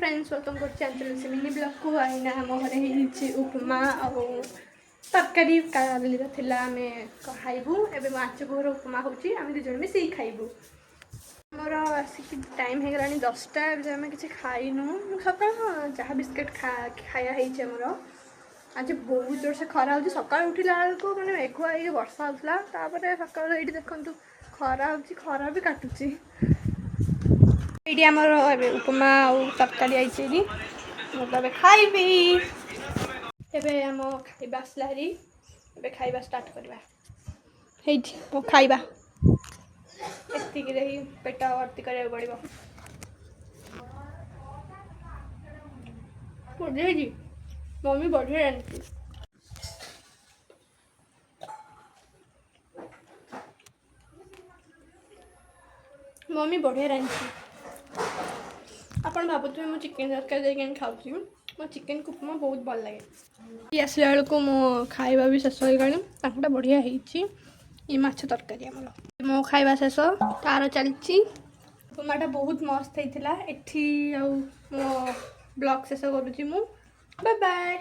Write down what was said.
Friends welcome कर से mini blog को आईना आम घरे उपमा और तरकारी काली आम खाइबू एवं आच गुहर उपमा होची आम दुज मिसे खाइबू मोर आसिक टाइम हो गलानी 10टा आम किसी खाइनु सका जहाँ बिस्किट खाया मोर आज बहुत जोर से खरा हो सका उठला बेलू मैंने मेघुआ ये वर्षा होता सका ये देखु खरा हो खरा भी काटुची ये आमर उपमा और तरकारी आई मुझे खाइबी एबे आम खाइबा आसला एबे खाइबा स्टार्ट करवा खाइबा एतिक पेट भर्ती करा पड़ो बढ़िया मम्मी बढ़िया जानती मम्मी बढ़िया रांधि आप भावुए मो चिकेन तरकारी खाऊँ मो चिकेन उपमा बहुत भल लगे आसला बेलू मो खाଇବା भी शेष हो गला बढ़िया ये माछ तरकारी आमर मो खाଇବା शेष तार चलती उपमाटा बहुत मस्त होता एठी मो ब्लॉग शेष करुँची मु बाय बाय।